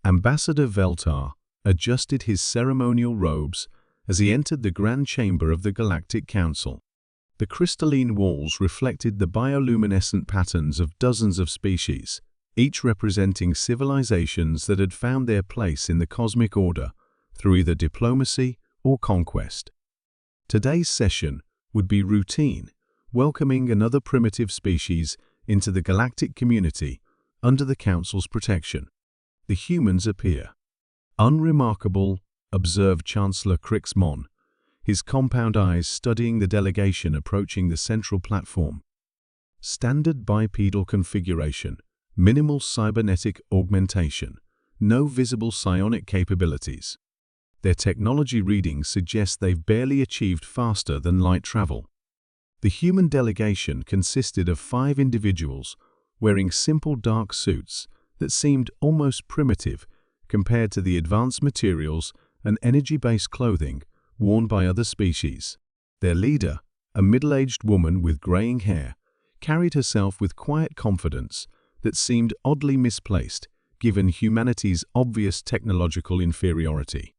Ambassador Veltar adjusted his ceremonial robes as he entered the grand chamber of the Galactic Council. The crystalline walls reflected the bioluminescent patterns of dozens of species, each representing civilizations that had found their place in the cosmic order through either diplomacy or conquest. Today's session would be routine, welcoming another primitive species into the galactic community under the Council's protection. The humans appear unremarkable, observed Chancellor Crixmon, his compound eyes studying the delegation approaching the central platform. Standard bipedal configuration, minimal cybernetic augmentation, no visible psionic capabilities. Their technology readings suggest they've barely achieved faster than light travel. The human delegation consisted of 5 individuals wearing simple dark suits that seemed almost primitive compared to the advanced materials and energy-based clothing worn by other species. Their leader, a middle-aged woman with graying hair, carried herself with quiet confidence that seemed oddly misplaced given humanity's obvious technological inferiority.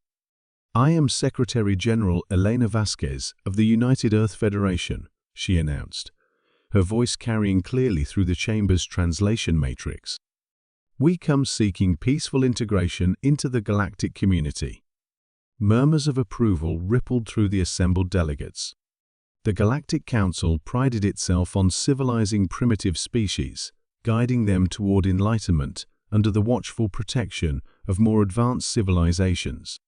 "I am Secretary General Elena Vasquez of the United Earth Federation," she announced, her voice carrying clearly through the chamber's translation matrix. "We come seeking peaceful integration into the galactic community." Murmurs of approval rippled through the assembled delegates. The Galactic Council prided itself on civilizing primitive species, guiding them toward enlightenment under the watchful protection of more advanced civilizations.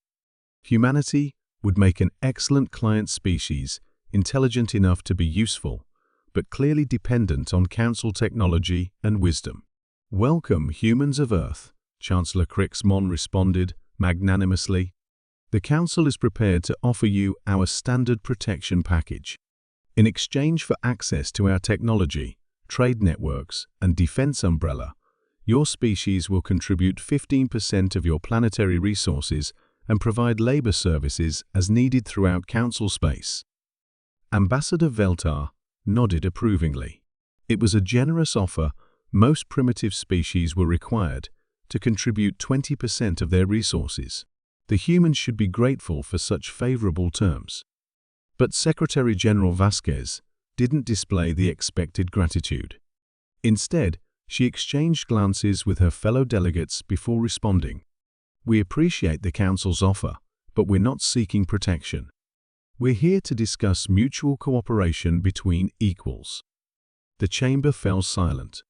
Humanity would make an excellent client species, intelligent enough to be useful, but clearly dependent on Council technology and wisdom. "Welcome, humans of Earth," Chancellor Crixmon responded magnanimously. "The Council is prepared to offer you our standard protection package. In exchange for access to our technology, trade networks, and defense umbrella, your species will contribute 15% of your planetary resources and provide labor services as needed throughout Council space." Ambassador Veltar nodded approvingly. It was a generous offer. Most primitive species were required to contribute 20% of their resources. The humans should be grateful for such favorable terms. But Secretary General Vasquez didn't display the expected gratitude. Instead, she exchanged glances with her fellow delegates before responding. "We appreciate the Council's offer, but we're not seeking protection. We're here to discuss mutual cooperation between equals." The chamber fell silent.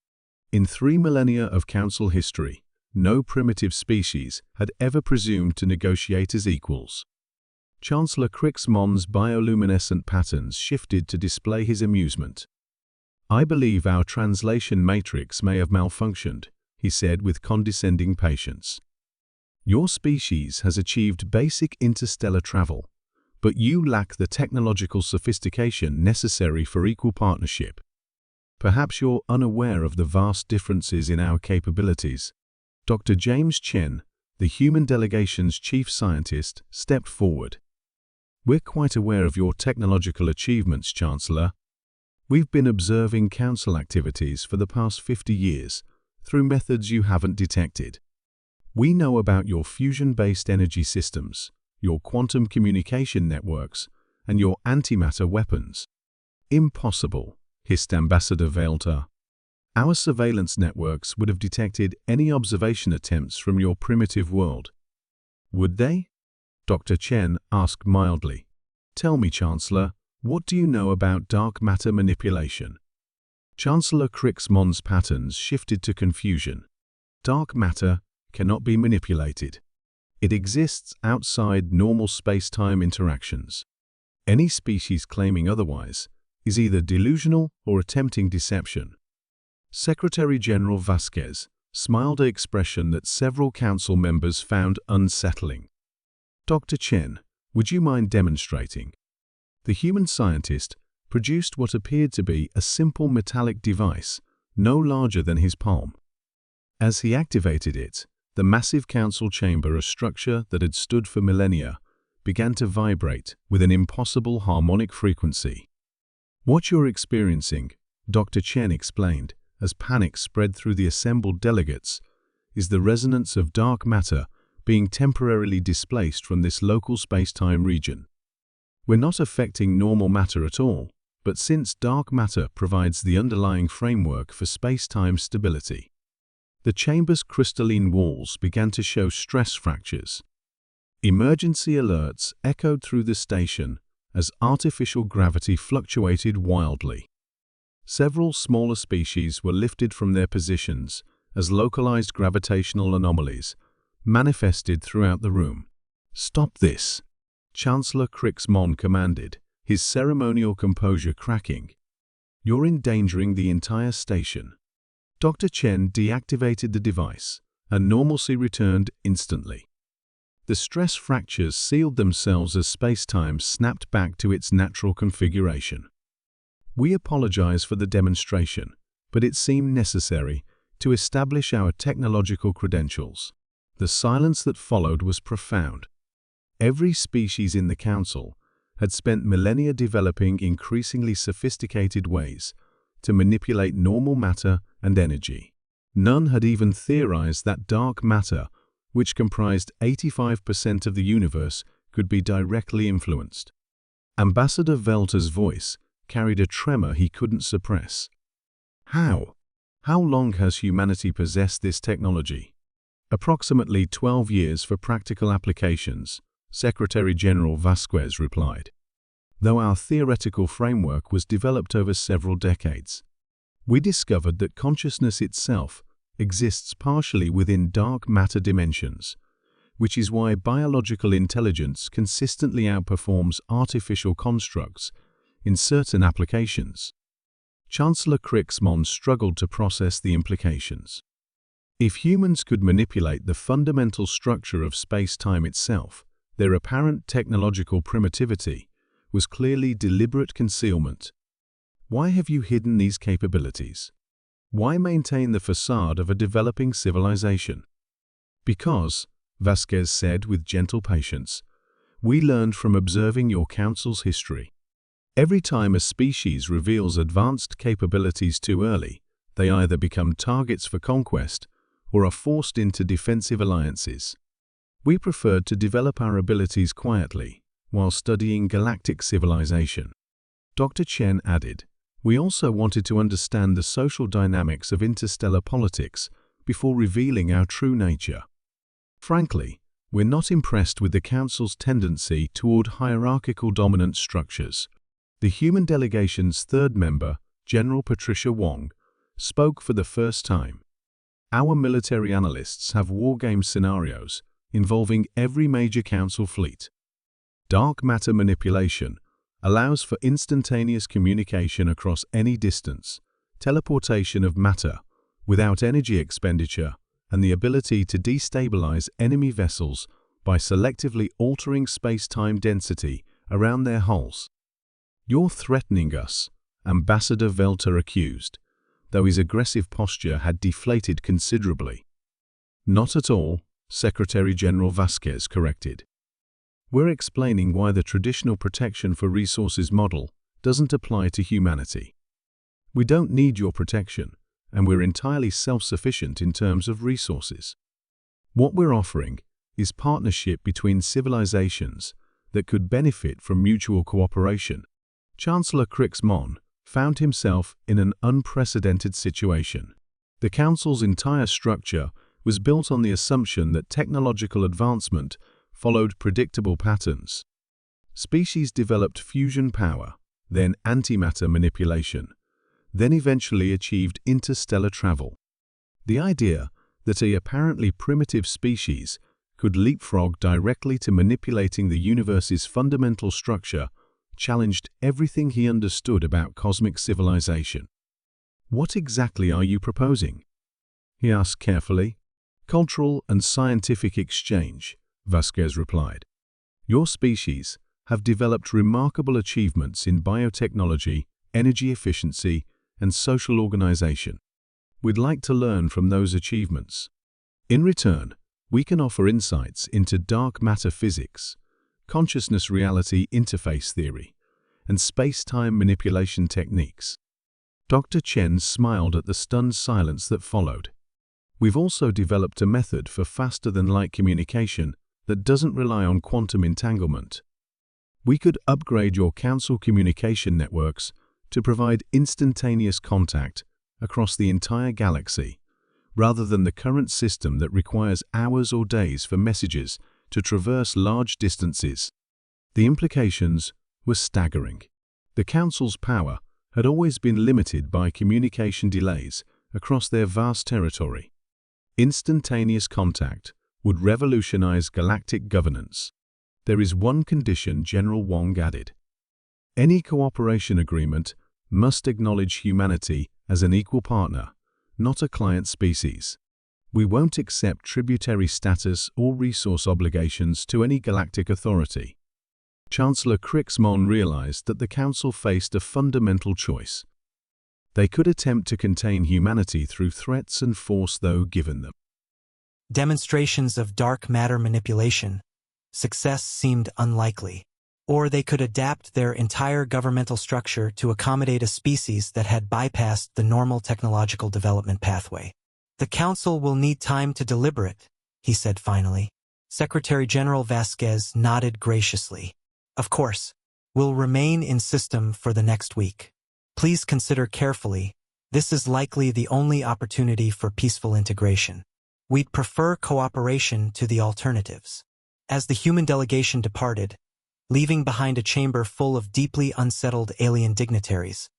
In 3 millennia of Council history, no primitive species had ever presumed to negotiate as equals. Chancellor Crixmon's bioluminescent patterns shifted to display his amusement. "I believe our translation matrix may have malfunctioned," he said with condescending patience. "Your species has achieved basic interstellar travel, but you lack the technological sophistication necessary for equal partnership. Perhaps you're unaware of the vast differences in our capabilities." Dr. James Chen, the human delegation's chief scientist, stepped forward. "We're quite aware of your technological achievements, Chancellor. We've been observing Council activities for the past 50 years through methods you haven't detected. We know about your fusion-based energy systems, your quantum communication networks, and your antimatter weapons." "Impossible," hissed Ambassador Veltar. "Our surveillance networks would have detected any observation attempts from your primitive world." "Would they?" Dr. Chen asked mildly. "Tell me, Chancellor, what do you know about dark matter manipulation?" Chancellor Crixmon's patterns shifted to confusion. "Dark matter cannot be manipulated. It exists outside normal space-time interactions. Any species claiming otherwise is either delusional or attempting deception." Secretary General Vasquez smiled an expression that several Council members found unsettling. "Dr. Chen, would you mind demonstrating?" The human scientist produced what appeared to be a simple metallic device, no larger than his palm. As he activated it, the massive Council chamber, a structure that had stood for millennia, began to vibrate with an impossible harmonic frequency. "What you're experiencing," Dr. Chen explained, as panic spread through the assembled delegates, is the resonance of dark matter being temporarily displaced from this local space-time region. We're not affecting normal matter at all, but since dark matter provides the underlying framework for space-time stability, the chamber's crystalline walls began to show stress fractures. Emergency alerts echoed through the station as artificial gravity fluctuated wildly. Several smaller species were lifted from their positions as localized gravitational anomalies manifested throughout the room. "Stop this," Chancellor Crixmon commanded, his ceremonial composure cracking. "You're endangering the entire station." Dr. Chen deactivated the device, and normalcy returned instantly. The stress fractures sealed themselves as space-time snapped back to its natural configuration. "We apologize for the demonstration, but it seemed necessary to establish our technological credentials." The silence that followed was profound. Every species in the Council had spent millennia developing increasingly sophisticated ways to manipulate normal matter and energy. None had even theorized that dark matter, which comprised 85% of the universe, could be directly influenced. Ambassador Velter's voice carried a tremor he couldn't suppress. "How? How long has humanity possessed this technology?" "Approximately 12 years for practical applications," Secretary General Vasquez replied, "though our theoretical framework was developed over several decades. We discovered that consciousness itself exists partially within dark matter dimensions, which is why biological intelligence consistently outperforms artificial constructs in certain applications." Chancellor Crixmon struggled to process the implications. If humans could manipulate the fundamental structure of space-time itself, their apparent technological primitivity was clearly deliberate concealment. "Why have you hidden these capabilities? Why maintain the facade of a developing civilization?" "Because," Vasquez said with gentle patience, "we learned from observing your council's history. Every time a species reveals advanced capabilities too early, they either become targets for conquest or are forced into defensive alliances. We preferred to develop our abilities quietly while studying galactic civilization." Dr. Chen added, "We also wanted to understand the social dynamics of interstellar politics before revealing our true nature. Frankly, we're not impressed with the Council's tendency toward hierarchical dominant structures." The human delegation's third member, General Patricia Wong, spoke for the first time. "Our military analysts have wargame scenarios involving every major Council fleet. Dark matter manipulation allows for instantaneous communication across any distance, teleportation of matter without energy expenditure, and the ability to destabilize enemy vessels by selectively altering space-time density around their hulls." "You're threatening us," Ambassador Velter accused, though his aggressive posture had deflated considerably. "Not at all," Secretary General Vasquez corrected. "We're explaining why the traditional protection for resources model doesn't apply to humanity. We don't need your protection, and we're entirely self-sufficient in terms of resources. What we're offering is partnership between civilizations that could benefit from mutual cooperation." Chancellor Crixmon found himself in an unprecedented situation. The Council's entire structure was built on the assumption that technological advancement followed predictable patterns. Species developed fusion power, then antimatter manipulation, then eventually achieved interstellar travel. The idea that a apparently primitive species could leapfrog directly to manipulating the universe's fundamental structure challenged everything he understood about cosmic civilization. "What exactly are you proposing?" he asked carefully. "Cultural and scientific exchange," Vasquez replied. "Your species have developed remarkable achievements in biotechnology, energy efficiency, and social organization. We'd like to learn from those achievements. In return, we can offer insights into dark matter physics, consciousness reality interface theory, and space-time manipulation techniques." Dr. Chen smiled at the stunned silence that followed. We've also developed a method for faster-than-light communication that doesn't rely on quantum entanglement. We could upgrade your Council communication networks to provide instantaneous contact across the entire galaxy, rather than the current system that requires hours or days for messages to traverse large distances. The implications were staggering. The Council's power had always been limited by communication delays across their vast territory. Instantaneous contact would revolutionize galactic governance. There is one condition, General Wong added. Any cooperation agreement must acknowledge humanity as an equal partner, not a client species. We won't accept tributary status or resource obligations to any galactic authority. Chancellor Crixmon realized that the Council faced a fundamental choice. They could attempt to contain humanity through threats and force, though given them demonstrations of dark matter manipulation, success seemed unlikely. Or they could adapt their entire governmental structure to accommodate a species that had bypassed the normal technological development pathway. The Council will need time to deliberate, he said finally. Secretary General Vasquez nodded graciously. Of course, we'll remain in system for the next week. Please consider carefully. This is likely the only opportunity for peaceful integration. We'd prefer cooperation to the alternatives. As the human delegation departed, leaving behind a chamber full of deeply unsettled alien dignitaries,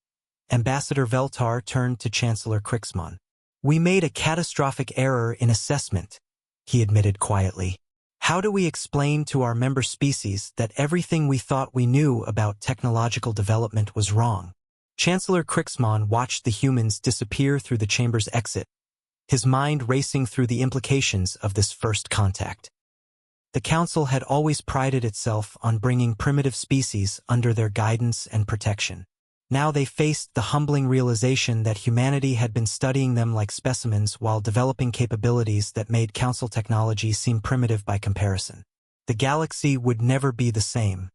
Ambassador Veltar turned to Chancellor Crixmon. We made a catastrophic error in assessment, he admitted quietly. How do we explain to our member species that everything we thought we knew about technological development was wrong? Chancellor Crixmon watched the humans disappear through the chamber's exit, his mind racing through the implications of this first contact. The Council had always prided itself on bringing primitive species under their guidance and protection. Now they faced the humbling realization that humanity had been studying them like specimens while developing capabilities that made Council technology seem primitive by comparison. The galaxy would never be the same.